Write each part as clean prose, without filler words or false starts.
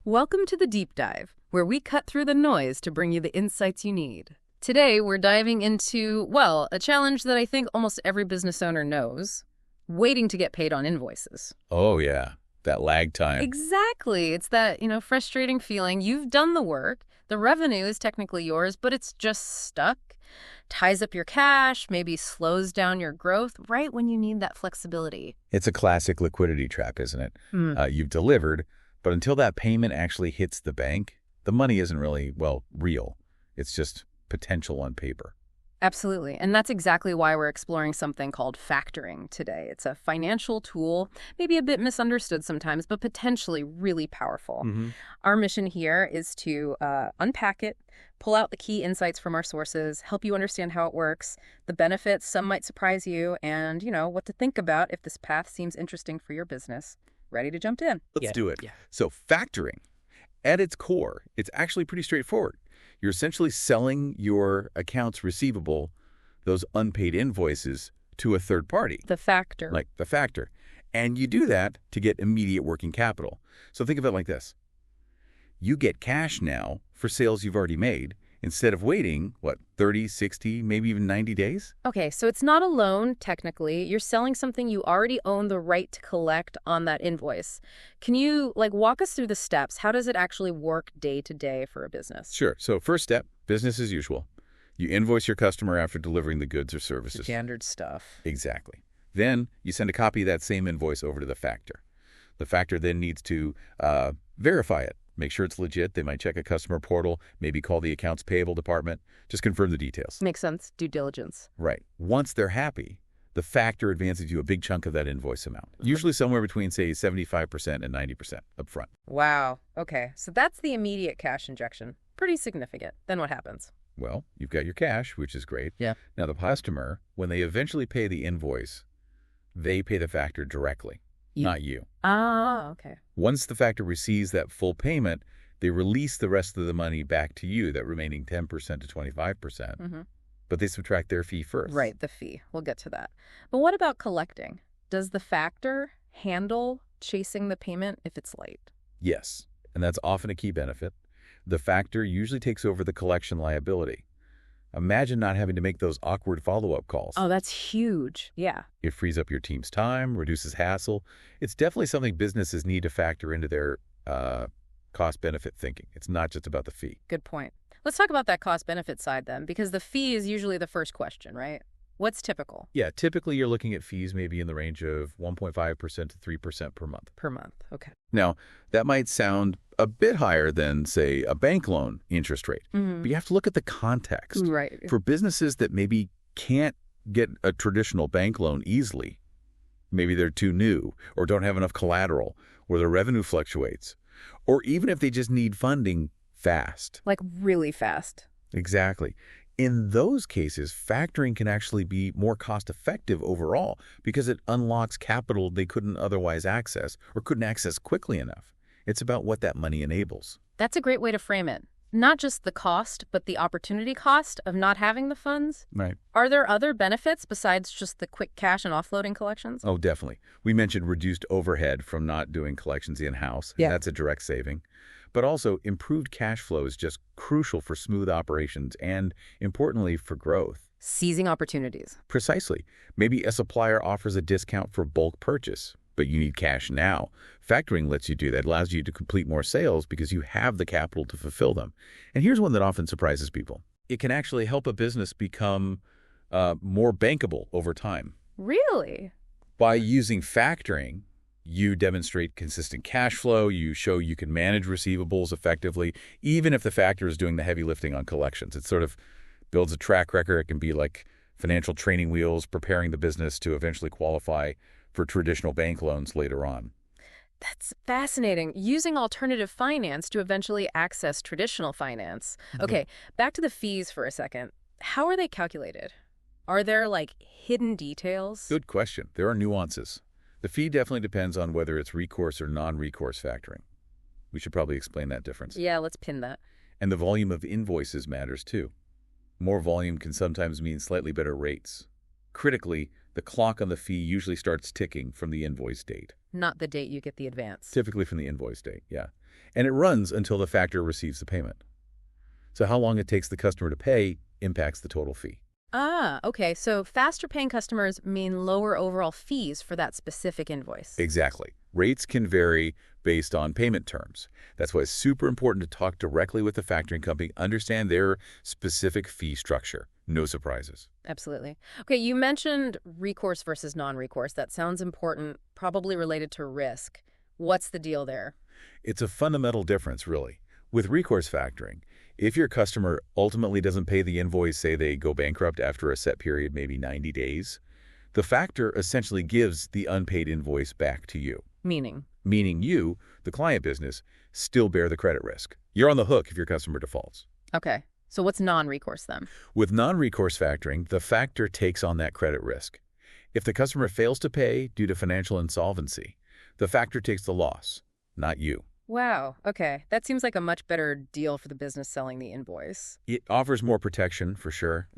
Welcome to the Deep Dive, where we cut through the noise to bring you the insights you need. Today, we're diving into, well, a challenge that I think almost every business owner knows: waiting to get paid on invoices. Oh, yeah. That lag time. Exactly. It's that, frustrating feeling. You've done the work. The revenue is technically yours, but it's just stuck. Ties up your cash, maybe slows down your growth right when you need that flexibility. It's a classic liquidity trap, isn't it? Hmm. You've delivered, but until that payment actually hits the bank, the money isn't really, well, real. It's just potential on paper. Absolutely. And that's exactly why we're exploring something called factoring today. It's a financial tool, maybe a bit misunderstood sometimes, but potentially really powerful. Our mission here is to unpack it, pull out the key insights from our sources, help you understand how it works, the benefits, some might surprise you, and, what to think about if this path seems interesting for your business. Ready to jump in? Let's do it. Yeah. So factoring, at its core, it's actually pretty straightforward. You're essentially selling your accounts receivable, those unpaid invoices, to a third party. The factor. Like the factor. And you do that to get immediate working capital. So think of it like this. You get cash now for sales you've already made instead of waiting, 30, 60, maybe even 90 days? Okay, so it's not a loan, technically. You're selling something you already own the right to collect on that invoice. Can you, walk us through the steps? How does it actually work day to day for a business? Sure. So first step, business as usual. You invoice your customer after delivering the goods or services. Standard stuff. Exactly. Then you send a copy of that same invoice over to the factor. The factor then needs to verify it. Make sure it's legit. They might check a customer portal, maybe call the accounts payable department. Just confirm the details. Makes sense. Due diligence. Right. Once they're happy, the factor advances you a big chunk of that invoice amount, usually somewhere between, say, 75% and 90% upfront. Wow. Okay, so that's the immediate cash injection. Pretty significant. Then what happens? Well, you've got your cash, which is great. Yeah. Now, the customer, when they eventually pay the invoice, they pay the factor directly, not you. Ah, okay. Once the factor receives that full payment, they release the rest of the money back to you, that remaining 10% to 25%. But they subtract their fee first. Right, the fee. We'll get to that. But what about collecting? Does the factor handle chasing the payment if it's late? Yes, and that's often a key benefit. The factor usually takes over the collection liability. Imagine not having to make those awkward follow-up calls. Oh, that's huge. Yeah. It frees up your team's time, reduces hassle. It's definitely something businesses need to factor into their cost-benefit thinking. It's not just about the fee. Good point. Let's talk about that cost-benefit side then, because the fee is usually the first question, right? What's typical? Yeah, typically you're looking at fees maybe in the range of 1.5% to 3% per month. Per month, okay. Now, that might sound a bit higher than, say, a bank loan interest rate. But you have to look at the context. Right. For businesses that maybe can't get a traditional bank loan easily, maybe they're too new or don't have enough collateral or their revenue fluctuates, or even if they just need funding fast. Like really fast. Exactly. In those cases, factoring can actually be more cost-effective overall because it unlocks capital they couldn't otherwise access or couldn't access quickly enough. It's about what that money enables. That's a great way to frame it. Not just the cost, but the opportunity cost of not having the funds. Right. Are there other benefits besides just the quick cash and offloading collections? Oh, definitely. We mentioned reduced overhead from not doing collections in-house. Yeah. That's a direct saving. But also, improved cash flow is just crucial for smooth operations and, importantly, for growth. Seizing opportunities. Precisely. Maybe a supplier offers a discount for bulk purchase, but you need cash now. Factoring lets you do that. It allows you to complete more sales because you have the capital to fulfill them. And here's one that often surprises people. It can actually help a business become more bankable over time. Really? By using factoring, you demonstrate consistent cash flow. You show you can manage receivables effectively, even if the factor is doing the heavy lifting on collections. It sort of builds a track record. It can be like financial training wheels, preparing the business to eventually qualify for traditional bank loans later on. That's fascinating. Using alternative finance to eventually access traditional finance. Okay, back to the fees for a second. How are they calculated? Are there, hidden details? Good question. There are nuances. The fee definitely depends on whether it's recourse or non-recourse factoring. We should probably explain that difference. Yeah, let's pin that. And the volume of invoices matters too. More volume can sometimes mean slightly better rates. Critically, The clock on the fee usually starts ticking from the invoice date. Not the date you get the advance. Typically from the invoice date, yeah. And it runs until the factor receives the payment. So how long it takes the customer to pay impacts the total fee. Ah, okay. So faster paying customers mean lower overall fees for that specific invoice. Exactly. Rates can vary based on payment terms. That's why it's super important to talk directly with the factoring company, understand their specific fee structure. No surprises. Absolutely. Okay, you mentioned recourse versus non-recourse. That sounds important, probably related to risk. What's the deal there? It's a fundamental difference, really. With recourse factoring, if your customer ultimately doesn't pay the invoice, say they go bankrupt after a set period, maybe 90 days, the factor essentially gives the unpaid invoice back to you. Meaning? Meaning you, the client business, still bear the credit risk. You're on the hook if your customer defaults. Okay. So what's non-recourse then? With non-recourse factoring, the factor takes on that credit risk. If the customer fails to pay due to financial insolvency, the factor takes the loss, not you. Wow. Okay. That seems like a much better deal for the business selling the invoice. It offers more protection, for sure,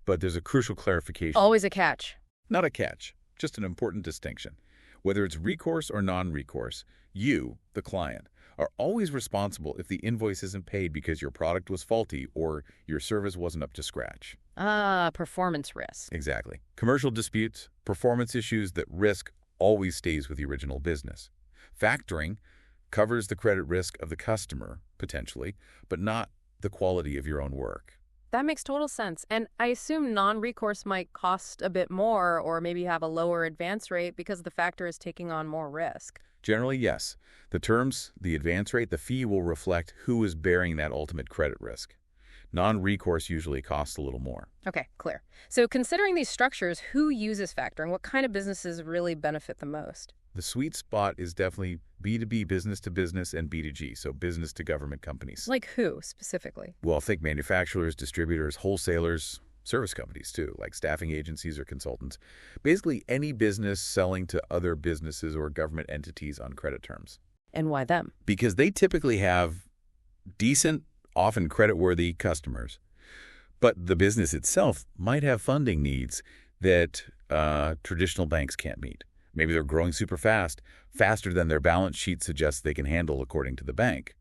but there's a crucial clarification. Always a catch. Not a catch, just an important distinction. Whether it's recourse or non-recourse, you, the client, are always responsible if the invoice isn't paid because your product was faulty or your service wasn't up to scratch. Ah, performance risk. Exactly. Commercial disputes, performance issues, that risk always stays with the original business. Factoring covers the credit risk of the customer, potentially, but not the quality of your own work. That makes total sense. And I assume non-recourse might cost a bit more or maybe have a lower advance rate because the factor is taking on more risk. Generally, yes. The terms, the advance rate, the fee will reflect who is bearing that ultimate credit risk. Non-recourse usually costs a little more. Okay, clear. So considering these structures, who uses factoring? What kind of businesses really benefit the most? The sweet spot is definitely B2B, business to business, and B2G, so business to government companies. Like who, specifically? Well, think manufacturers, distributors, wholesalers, service companies too, like staffing agencies or consultants. Basically, any business selling to other businesses or government entities on credit terms. And why them? Because they typically have decent, often creditworthy customers, but the business itself might have funding needs that traditional banks can't meet. Maybe they're growing super fast, faster than their balance sheet suggests they can handle according to the bank.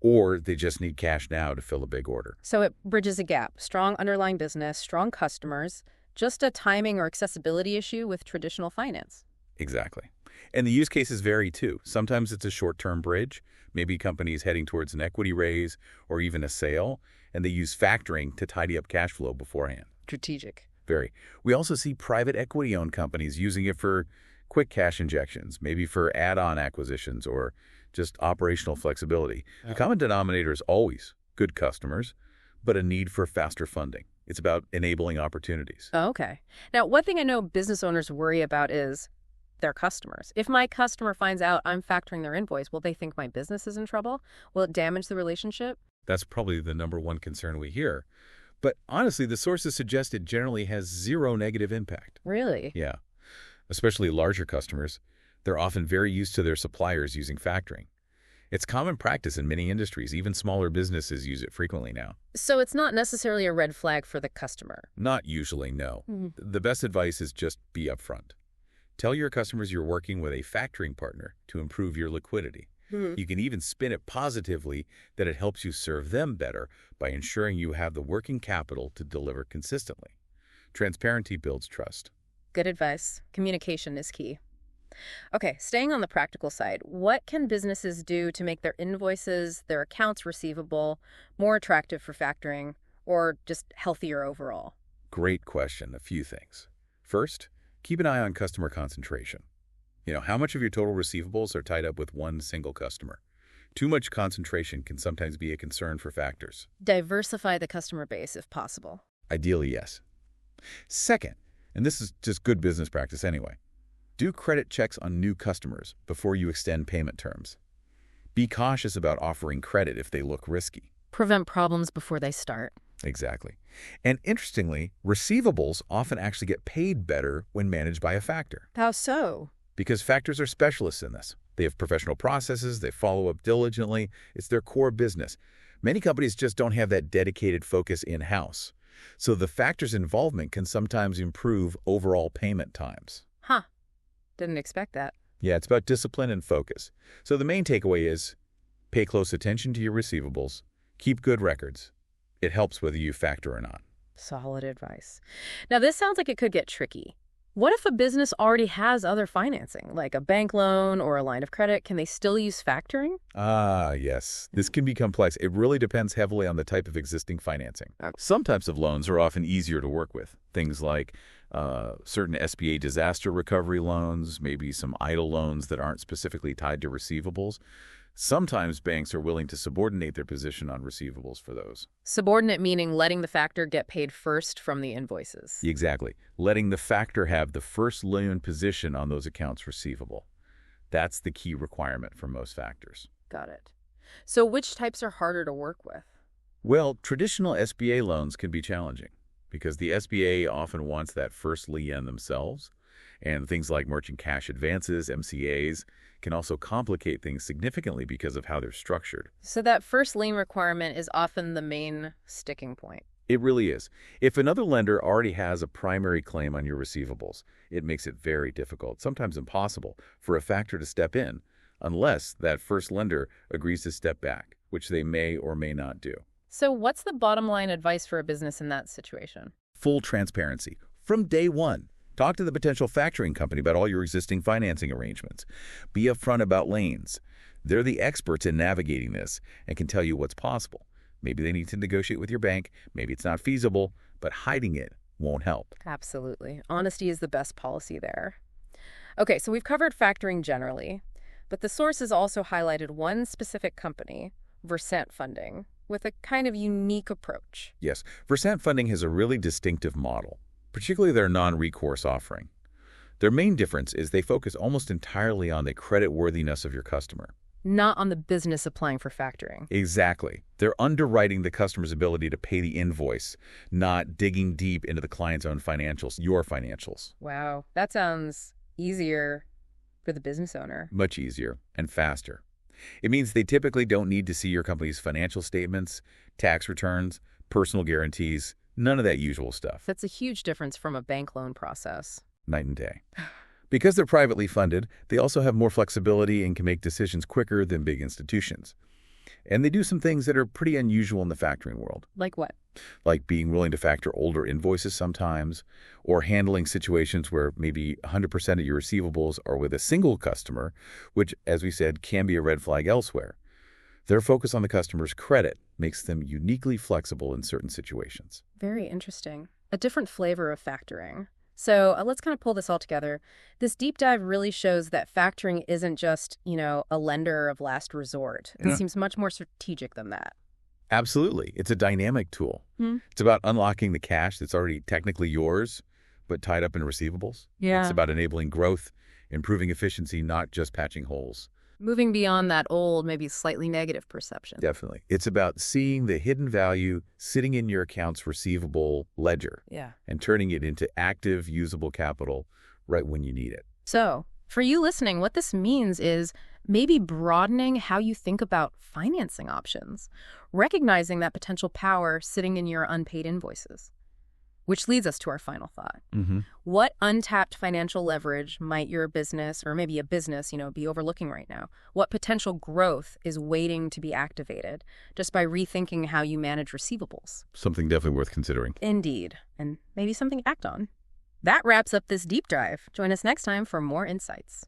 Or they just need cash now to fill a big order. So it bridges a gap. Strong underlying business, strong customers, just a timing or accessibility issue with traditional finance. Exactly. And the use cases vary too. Sometimes it's a short-term bridge, maybe companies heading towards an equity raise or even a sale, and they use factoring to tidy up cash flow beforehand. Strategic. Very. We also see private equity-owned companies using it for quick cash injections, maybe for add-on acquisitions or just operational flexibility. The common denominator is always good customers, but a need for faster funding. It's about enabling opportunities. Oh, okay. Now, one thing I know business owners worry about is their customers. If my customer finds out I'm factoring their invoice, will they think my business is in trouble? Will it damage the relationship? That's probably the number one concern we hear. But honestly, the sources suggest it generally has zero negative impact. Really? Yeah. Especially larger customers, they're often very used to their suppliers using factoring. It's common practice in many industries. Even smaller businesses use it frequently now. So it's not necessarily a red flag for the customer? Not usually, no. The best advice is just be upfront. Tell your customers you're working with a factoring partner to improve your liquidity. You can even spin it positively that it helps you serve them better by ensuring you have the working capital to deliver consistently. Transparency builds trust. Good advice. Communication is key. Okay, staying on the practical side, what can businesses do to make their invoices, their accounts receivable, more attractive for factoring, or just healthier overall? Great question. A few things. First, keep an eye on customer concentration. How much of your total receivables are tied up with one single customer? Too much concentration can sometimes be a concern for factors. Diversify the customer base if possible. Ideally, yes. Second, and this is just good business practice anyway, do credit checks on new customers before you extend payment terms. Be cautious about offering credit if they look risky. Prevent problems before they start. Exactly. And interestingly, receivables often actually get paid better when managed by a factor. How so? Because factors are specialists in this. They have professional processes, they follow up diligently, it's their core business. Many companies just don't have that dedicated focus in-house. So the factor's involvement can sometimes improve overall payment times. Huh. Didn't expect that. Yeah, it's about discipline and focus. So the main takeaway is pay close attention to your receivables, keep good records. It helps whether you factor or not. Solid advice. Now, this sounds like it could get tricky. What if a business already has other financing, like a bank loan or a line of credit? Can they still use factoring? Ah, yes. This can be complex. It really depends heavily on the type of existing financing. Some types of loans are often easier to work with. Things like certain SBA disaster recovery loans, maybe some idle loans that aren't specifically tied to receivables. Sometimes banks are willing to subordinate their position on receivables for those. Subordinate meaning letting the factor get paid first from the invoices. Exactly. Letting the factor have the first lien position on those accounts receivable. That's the key requirement for most factors. Got it. So which types are harder to work with? Well, traditional SBA loans can be challenging because the SBA often wants that first lien themselves, and things like merchant cash advances, MCAs, can also complicate things significantly because of how they're structured. So that first lien requirement is often the main sticking point. It really is. If another lender already has a primary claim on your receivables, it makes it very difficult, sometimes impossible, for a factor to step in, unless that first lender agrees to step back, which they may or may not do. So what's the bottom line advice for a business in that situation? Full transparency from day one. Talk to the potential factoring company about all your existing financing arrangements. Be upfront about lanes. They're the experts in navigating this and can tell you what's possible. Maybe they need to negotiate with your bank. Maybe it's not feasible, but hiding it won't help. Absolutely. Honesty is the best policy there. Okay, so we've covered factoring generally, but the source has also highlighted one specific company, Versant Funding, with a kind of unique approach. Yes, Versant Funding has a really distinctive model, particularly their non-recourse offering. Their main difference is they focus almost entirely on the creditworthiness of your customer. Not on the business applying for factoring. Exactly. They're underwriting the customer's ability to pay the invoice, not digging deep into the client's own financials, your financials. Wow, that sounds easier for the business owner. Much easier and faster. It means they typically don't need to see your company's financial statements, tax returns, personal guarantees, none of that usual stuff. That's a huge difference from a bank loan process. Night and day. Because they're privately funded, they also have more flexibility and can make decisions quicker than big institutions. And they do some things that are pretty unusual in the factoring world. Like what? Like being willing to factor older invoices sometimes, or handling situations where maybe 100% of your receivables are with a single customer, which, as we said, can be a red flag elsewhere. Their focus on the customer's credit makes them uniquely flexible in certain situations. Very interesting. A different flavor of factoring. So let's kind of pull this all together. This deep dive really shows that factoring isn't just, a lender of last resort. It seems much more strategic than that. Absolutely. It's a dynamic tool. It's about unlocking the cash that's already technically yours, but tied up in receivables. Yeah. It's about enabling growth, improving efficiency, not just patching holes. Moving beyond that old, maybe slightly negative perception. Definitely. It's about seeing the hidden value sitting in your account's receivable ledger and turning it into active, usable capital right when you need it. So, for you listening, what this means is maybe broadening how you think about financing options, recognizing that potential power sitting in your unpaid invoices. Which leads us to our final thought. What untapped financial leverage might your business, or maybe a business, be overlooking right now? What potential growth is waiting to be activated just by rethinking how you manage receivables? Something definitely worth considering. Indeed, and maybe something to act on. That wraps up this deep dive. Join us next time for more insights.